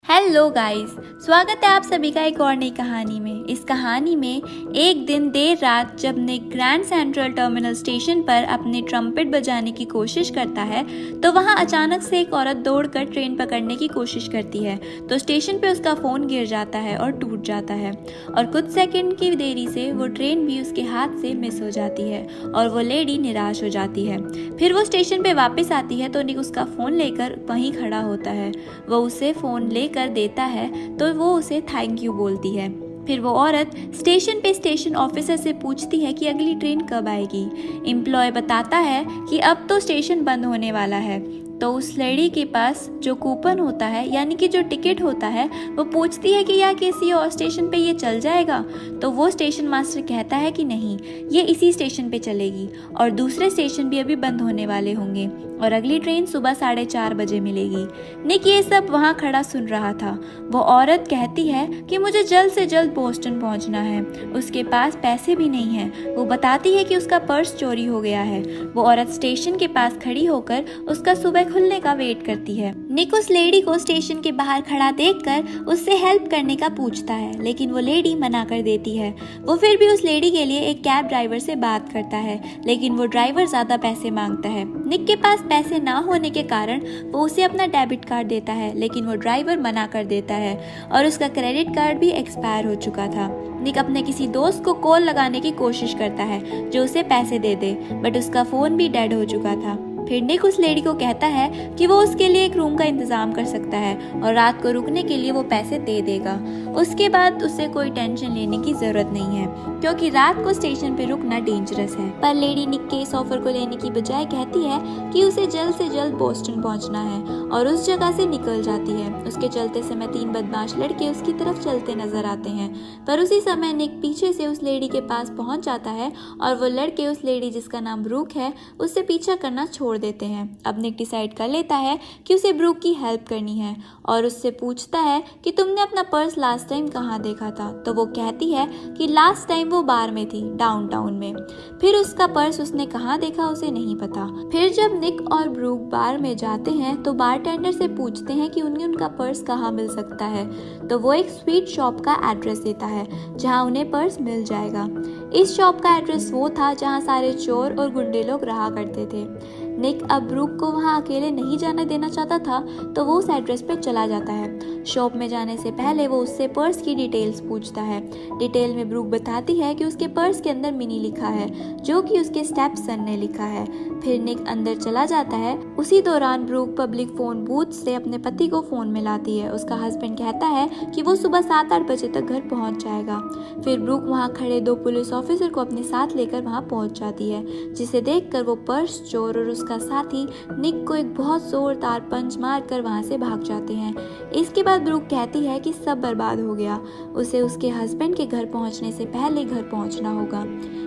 Hello guys, स्वागत है आप सभी का एक और नई कहानी में। इस कहानी में एक दिन देर रात जब निक ग्रैंड सेंट्रल टर्मिनल स्टेशन पर अपने ट्रम्पेट बजाने की कोशिश करता है तो वहां अचानक से एक औरत दौड़कर ट्रेन पकड़ने की कोशिश करती है। तो स्टेशन पे उसका फ़ोन गिर जाता है और टूट जाता है और कुछ सेकंड की देरी से वो ट्रेन भी उसके हाथ से मिस हो जाती है और वो लेडी निराश हो जाती है। फिर वो स्टेशन पे वापस आती है तो निक उसका फ़ोन लेकर वहीं खड़ा होता है। वो उसे फ़ोन लेकर देता है तो वो उसे थैंक यू बोलती है। फिर वो औरत स्टेशन पे स्टेशन ऑफिसर से पूछती है कि अगली ट्रेन कब आएगी। एम्प्लॉय बताता है कि अब तो स्टेशन बंद होने वाला है। तो उस लेडी के पास जो कूपन होता है यानी कि जो टिकट होता है वो पूछती है कि या किसी और स्टेशन पे ये चल जाएगा। तो वो स्टेशन मास्टर कहता है कि नहीं, ये इसी स्टेशन पे चलेगी और दूसरे स्टेशन भी अभी बंद होने वाले होंगे और अगली ट्रेन सुबह 4:30 बजे मिलेगी। निक ये सब वहाँ खड़ा सुन रहा था। वो औरत कहती है कि मुझे जल्द से जल्द बोस्टन पहुँचना है। उसके पास पैसे भी नहीं है। वो बताती है कि उसका पर्स चोरी हो गया है। वो औरत स्टेशन के पास खड़ी होकर उसका सुबह खुलने का वेट करती है। निक उस लेडी को स्टेशन के बाहर खड़ा देखकर उससे हेल्प करने का पूछता है, लेकिन वो लेडी मना कर देती है। वो फिर भी उस लेडी के लिए एक कैब ड्राइवर से बात करता है, लेकिन वो ड्राइवर ज्यादा पैसे मांगता है। निक के पास पैसे ना होने के कारण वो उसे अपना डेबिट कार्ड देता है, लेकिन वो ड्राइवर मना कर देता है और उसका क्रेडिट कार्ड भी एक्सपायर हो चुका था। निक अपने किसी दोस्त को कॉल लगाने की कोशिश करता है जो उसे पैसे दे दे, बट उसका फोन भी डेड हो चुका था। फिर निक उस लेडी को कहता है कि वो उसके लिए एक रूम का इंतजाम कर सकता है और रात को रुकने के लिए वो पैसे दे देगा। उसके बाद उसे कोई टेंशन लेने की जरूरत नहीं है क्योंकि रात को स्टेशन पे रुकना डेंजरस है। पर लेडी निक के इस ऑफर को लेने की बजाय कहती है कि उसे जल्द से जल्द बोस्टन पहुंचना है और उस जगह से निकल जाती है। उसके चलते समय 3 बदमाश लड़के उसकी तरफ चलते नजर आते हैं, पर उसी समय निक पीछे से उस लेडी के पास पहुंच जाता है और वो लड़के उस लेडी जिसका नाम ब्रूक है उससे पीछा करना छोड़ देते हैं। अब निक डिसाइड कर लेता है कि उसे ब्रूक की हेल्प करनी है और उससे पूछता है कि तुमने अपना पर्स लास्ट टाइम कहाँ देखा था। तो वो कहती है कि लास्ट टाइम वो बार में थी, डाउनटाउन में। फिर उसका पर्स उसने कहाँ देखा उसे नहीं पता। फिर जब निक और ब्रूक बार में जाते हैं तो बारटेंडर से पूछते हैं कि उन्हें उनका पर्स कहाँ मिल सकता है। तो वो एक स्वीट शॉप का एड्रेस देता है जहाँ उन्हें पर्स मिल जाएगा। इस शॉप का एड्रेस वो था जहाँ सारे चोर और गुंडे लोग रहा करते थे। निक अब ब्रूक को वहाँ अकेले नहीं जाने देना चाहता था तो वो उस एड्रेस पे चला जाता है। शॉप में जाने से पहले वो उससे पर्स की डिटेल्स पूछता है। डिटेल में ब्रूक बताती है कि उसके पर्स के अंदर मिनी लिखा है जो कि उसके स्टेप सन ने लिखा है। फिर निक अंदर चला जाता है। उसी दौरान ब्रूक पब्लिक फोन बूथ से अपने पति को फोन मिलाती है। उसका हस्बैंड कहता है कि वो सुबह 7-8 बजे तक घर पहुंच जाएगा। फिर ब्रूक वहाँ खड़े 2 पुलिस ऑफिसर को अपने साथ लेकर वहाँ पहुंच जाती है, जिसे देखकर वो पर्स चोर और उसका साथी निक को एक बहुत जोरदार पंच मारकर वहां से भाग जाते हैं। इसके बाद ब्रूक कहती है कि सब बर्बाद हो गया, उसे उसके हस्बैंड के घर पहुंचने से पहले घर पहुंचना होगा।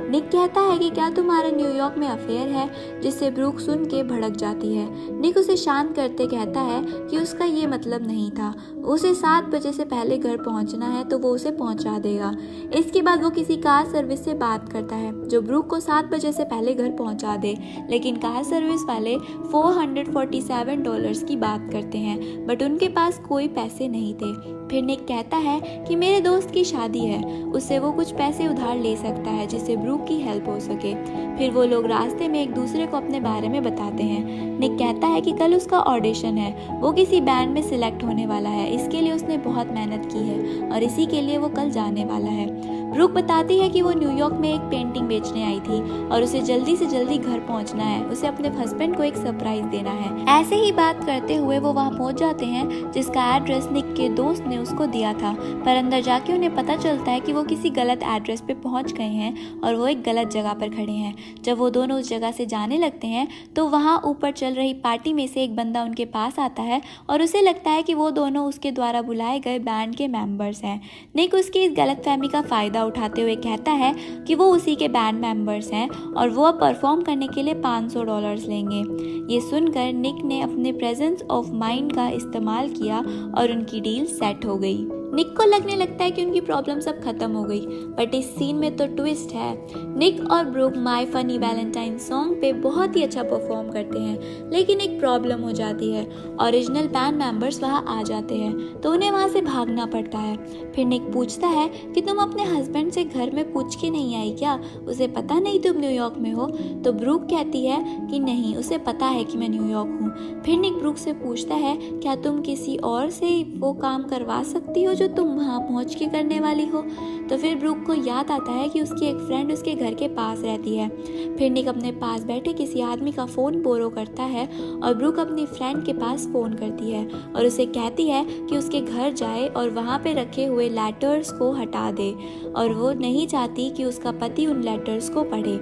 निक कहता है कि क्या तुम्हारे न्यूयॉर्क में अफेयर है, जिससे ब्रूक सुन के भड़क जाती है। निक उसे शांत करते कहता है कि उसका ये मतलब नहीं था, उसे 7 बजे से पहले घर पहुंचना है तो वो उसे पहुंचा देगा। इसके बाद वो किसी कार सर्विस से बात करता है जो ब्रूक को 7 बजे से पहले घर पहुंचा दे, लेकिन कार सर्विस वाले $447 की बात करते हैं, बट उनके पास कोई पैसे नहीं थे। फिर निक कहता है कि मेरे दोस्त की शादी है, उससे वो कुछ पैसे उधार ले सकता है जिससे ब्रूक की हेल्प हो सके। फिर वो लोग रास्ते में एक दूसरे को अपने बारे में बताते हैं। निक कहता है कि कल उसका ऑडिशन है, वो किसी बैंड में सिलेक्ट होने वाला है, इसके लिए उसने बहुत मेहनत की है और इसी के लिए वो कल जाने वाला है। ब्रूक बताती है कि वो न्यूयॉर्क में एक पेंटिंग बेचने आई थी और उसे जल्दी से जल्दी घर पहुंचना है, उसे अपने हस्बैंड को एक सरप्राइज देना है। ऐसे ही बात करते हुए वो वहां पहुंच जाते हैं जिसका एड्रेस निक के दोस्त ने उसको दिया था, पर अंदर जाके उन्हें पता चलता है कि वो किसी गलत एड्रेस पे पहुंच गए हैं और वो एक गलत जगह पर खड़े हैं। जब वो दोनों उस जगह से जाने लगते हैं तो वहाँ ऊपर चल रही पार्टी में से एक बंदा उनके पास आता है और उसे लगता है कि वो दोनों उसके द्वारा बुलाए गए बैंड के मेंबर्स हैं। निक उसकी इस गलतफहमी का फायदा उठाते हुए कहता है कि वो उसी के बैंड मेंबर्स हैं और वो अब परफॉर्म करने के लिए $500 लेंगे। ये सुनकर निक ने अपने प्रेजेंस ऑफ माइंड का इस्तेमाल किया और उनकी डील सेट हो गई। निक को लगने लगता है कि उनकी प्रॉब्लम सब खत्म हो गई, बट इस सीन में तो ट्विस्ट है। निक और Brooke my funny Valentine song पे बहुत ही अच्छा परफॉर्म करते हैं, लेकिन एक प्रॉब्लम हो जाती है। ओरिजिनल बैंड मेंबर्स वहाँ आ जाते हैं तो उन्हें वहाँ से भागना पड़ता है। फिर निक पूछता है कि तुम अपने हस्बैंड से घर में पूछ के नहीं आई क्या, उसे पता नहीं तुम न्यूयॉर्क में हो? तो ब्रूक कहती है कि नहीं, उसे पता है कि मैं न्यूयॉर्क हूँ। फिर निक ब्रूक से पूछता है क्या तुम किसी और से वो काम करवा सकती हो जो तुम वहाँ पहुँच के करने वाली हो? तो फिर ब्रूक को याद आता है कि उसकी एक फ्रेंड उसके घर के पास रहती है। फिर निक अपने पास बैठे किसी आदमी का फ़ोन बोरो करता है और ब्रूक अपनी फ्रेंड के पास फ़ोन करती है और उसे कहती है कि उसके घर जाए और वहाँ पे रखे हुए लेटर्स को हटा दे, और वो नहीं चाहती कि उसका पति उन लेटर्स को पढ़े।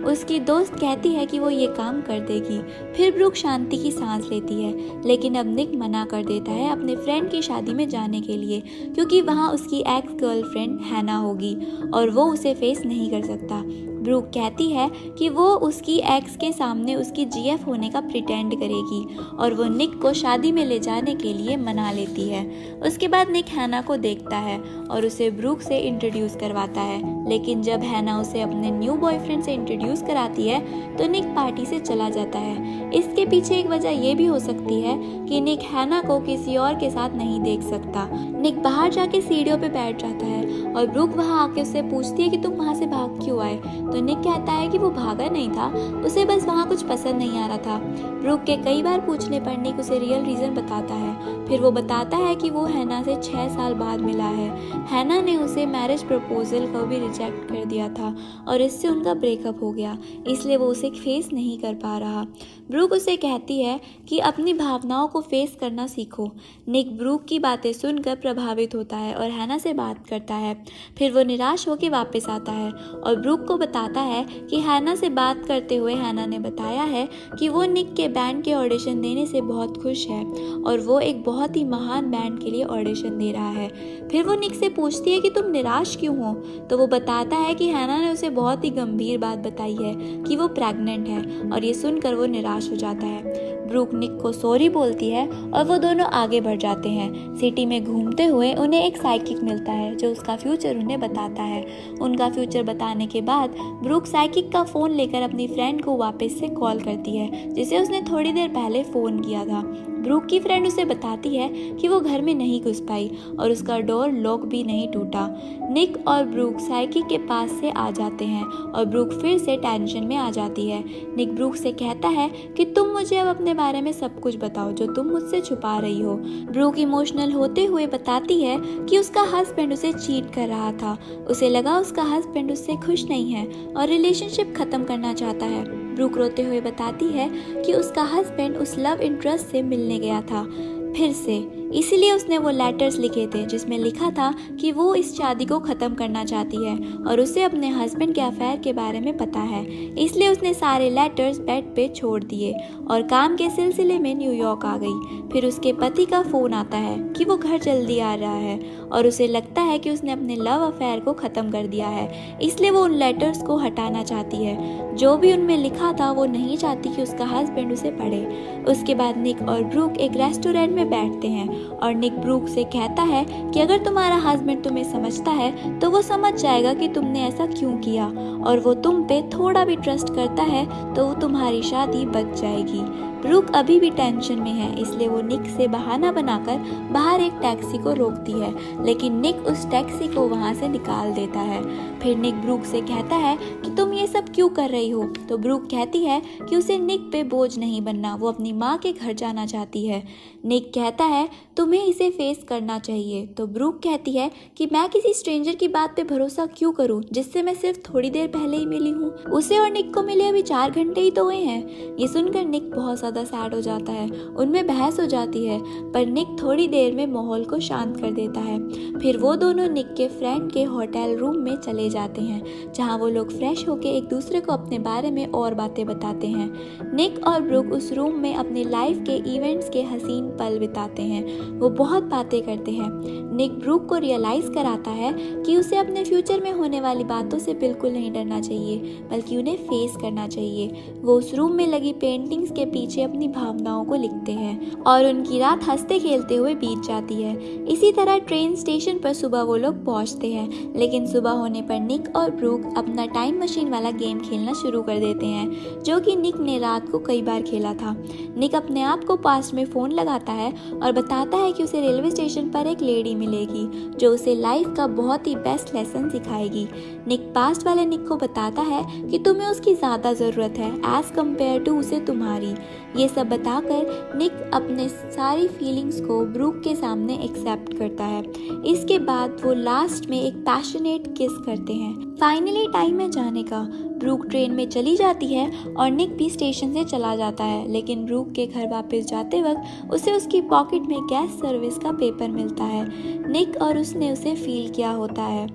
उसकी दोस्त कहती है कि वो ये काम कर देगी। फिर ब्रूक शांति की सांस लेती है, लेकिन अब निक मना कर देता है अपने फ्रेंड की शादी में जाने के लिए, क्योंकि वहाँ उसकी एक्स गर्लफ्रेंड हैना होगी और वो उसे फेस नहीं कर सकता। ब्रूक कहती है कि वो उसकी एक्स के सामने उसकी जीएफ होने का प्रिटेंड करेगी और वो निक को शादी में ले जाने के लिए मना लेती है। उसके बाद निक हैना को देखता है और उसे ब्रूक से इंट्रोड्यूस करवाता है, लेकिन जब हैना उसे अपने न्यू बॉयफ्रेंड से इंट्रोड्यूस कराती है तो निक पार्टी से चला जाता है। इसके पीछे एक वजह ये भी हो सकती है कि निक हैना को किसी और के साथ नहीं देख सकता। निक बाहर जाके सीढ़ियों पे बैठ जाता है और ब्रूक वहाँ आके उससे पूछती है कि तुम वहाँ से भाग क्यों आए? तो निक कहता है कि वो भागा नहीं था, उसे बस वहाँ कुछ पसंद नहीं आ रहा था। ब्रूक के कई बार पूछने पर निक उसे रियल रीज़न बताता है। फिर वो बताता है कि वो हैना से 6 साल बाद मिला है। हैना ने उसे मैरिज प्रपोजल को भी रिजेक्ट कर दिया था और इससे उनका ब्रेकअप हो गया, इसलिए वो उसे फेस नहीं कर पा रहा। ब्रूक उसे कहती है कि अपनी भावनाओं को फेस करना सीखो। निक ब्रूक की बातें सुनकर प्रभावित होता है और हैना से बात करता है। फिर वो निराश होकर वापस आता है और ब्रूक को बताता है कि हैना से बात करते हुए हैना ने बताया है कि वो निक के बैंड के ऑडिशन देने से बहुत खुश है और वो एक बहुत ही महान बैंड के लिए ऑडिशन दे रहा है। फिर वो निक से पूछती है कि तुम निराश क्यों हो? तो वो बताता है कि हैना ने उसे बहुत ही गंभीर बात बताई है कि वो प्रेग्नेंट है, और ये सुनकर वो निराश हो जाता है। ब्रूक निक को सॉरी बोलती है और वो दोनों आगे बढ़ जाते हैं। सिटी में घूमते हुए उन्हें एक साइकिक मिलता है जो उसका फ्यूचर उन्हें बताता है। उनका फ्यूचर बताने के बाद ब्रूक साइकिक का फ़ोन लेकर अपनी फ्रेंड को वापस से कॉल करती है, जिसे उसने थोड़ी देर पहले फ़ोन किया था। ब्रूक की फ्रेंड उसे बताती है कि वो घर में नहीं घुस पाई और उसका डोर लॉक भी नहीं टूटा। निक और ब्रूक साइकिक के पास से आ जाते हैं और ब्रूक फिर से टेंशन में आ जाती है। निक ब्रूक से कहता है कि तुम मुझे अब अपने बारे में सब कुछ बताओ जो तुम मुझसे छुपा रही हो। ब्रूक इमोशनल होते हुए बताती है कि उसका हस्बैंड उसे चीट कर रहा था। उसे लगा उसका हस्बैंड उससे खुश नहीं है और रिलेशनशिप खत्म करना चाहता है। ब्रूक रोते हुए बताती है कि उसका हस्बैंड उस लव इंटरेस्ट से मिलने गया था फिर से, इसीलिए उसने वो लेटर्स लिखे थे जिसमें लिखा था कि वो इस शादी को ख़त्म करना चाहती है और उसे अपने हस्बैंड के अफेयर के बारे में पता है। इसलिए उसने सारे लेटर्स बेड पे छोड़ दिए और काम के सिलसिले में न्यूयॉर्क आ गई। फिर उसके पति का फ़ोन आता है कि वो घर जल्दी आ रहा है और उसे लगता है कि उसने अपने लव अफेयर को ख़त्म कर दिया है, इसलिए वो उन लेटर्स को हटाना चाहती है। जो भी उनमें लिखा था वो नहीं चाहती कि उसका हस्बैंड उसे पढ़े। उसके बाद निक और ब्रूक एक रेस्टोरेंट में बैठते हैं और निक ब्रूक से कहता है कि अगर तुम्हारा हस्बैंड तुम्हें समझता है तो वो समझ जाएगा कि तुमने ऐसा क्यों किया, और वो तुम पे थोड़ा भी ट्रस्ट करता है तो वो तुम्हारी शादी बच जाएगी। ब्रूक अभी भी टेंशन में है, इसलिए वो निक से बहाना बनाकर बाहर एक टैक्सी को रोकती है, लेकिन निक उस टैक्सी को वहाँ से निकाल देता है। फिर निक ब्रूक से कहता है कि तुम ये सब क्यों कर रही हो? तो ब्रूक कहती है कि उसे निक पे बोझ नहीं बनना, वो अपनी माँ के घर जाना चाहती है। निक कहता है तुम्हें इसे फेस करना चाहिए। तो ब्रूक कहती है कि मैं किसी स्ट्रेंजर की बात पे भरोसा क्यों करूं जिससे मैं सिर्फ थोड़ी देर पहले ही मिली हूँ। उसे और निक को मिले अभी 4 घंटे ही तो हुए हैं। ये सुनकर निक बहुत ज़्यादा सैड हो जाता है, उनमें बहस हो जाती है, पर निक थोड़ी देर में माहौल को शांत कर देता है। फिर वो दोनों निक के फ्रेंड के होटल रूम में चले जाते हैं, जहाँ वो लोग फ्रेश होकर एक दूसरे को अपने बारे में और बातें बताते हैं। निक और ब्रूक उस रूम में अपने लाइफ के इवेंट्स के हसीन पल बिताते हैं। वो बहुत बातें करते हैं। निक ब्रूक को रियलाइज़ कराता है कि उसे अपने फ्यूचर में होने वाली बातों से बिल्कुल नहीं डरना चाहिए, बल्कि उन्हें फेस करना चाहिए। वो उस रूम में लगी पेंटिंग्स के पीछे बच्चे अपनी भावनाओं को लिखते हैं और उनकी रात हंसते खेलते हुए बीत जाती है। इसी तरह ट्रेन स्टेशन पर सुबह वो लोग पहुंचते हैं, लेकिन सुबह होने पर निक और ब्रूक अपना टाइम मशीन वाला गेम खेलना शुरू कर देते हैं, जो कि निक ने रात को कई बार खेला था। निक अपने आप को पास्ट में फ़ोन लगाता है और बताता है कि उसे रेलवे स्टेशन पर एक लेडी मिलेगी जो उसे लाइफ का बहुत ही बेस्ट लेसन सिखाएगी। निक पास्ट वाले निक को बताता है कि तुम्हें उसकी ज़्यादा ज़रूरत है एज़ कम्पेयर टू उसे तुम्हारी। ये सब बताकर निक अपने सारी फीलिंग्स को ब्रूक के सामने एक्सेप्ट करता है। इसके बाद वो लास्ट में एक पैशनेट किस करते हैं। फाइनली टाइम है जाने का। ब्रूक ट्रेन में चली जाती है और निक भी स्टेशन से चला जाता है, लेकिन ब्रूक के घर वापस जाते वक्त उसे उसकी पॉकेट में गैस सर्विस का पेपर मिलता है। निक और उसने उसे फील किया होता है।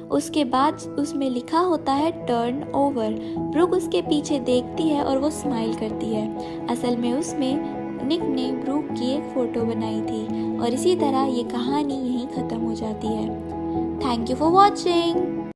उसके बाद उसमें लिखा होता है टर्न ओवर। ब्रूक उसके पीछे देखती है और वो स्माइल करती है। असल में उसमें निक ने ब्रूक की एक फ़ोटो बनाई थी और इसी तरह ये कहानी यहीं ख़त्म हो जाती है। Thank you for watching.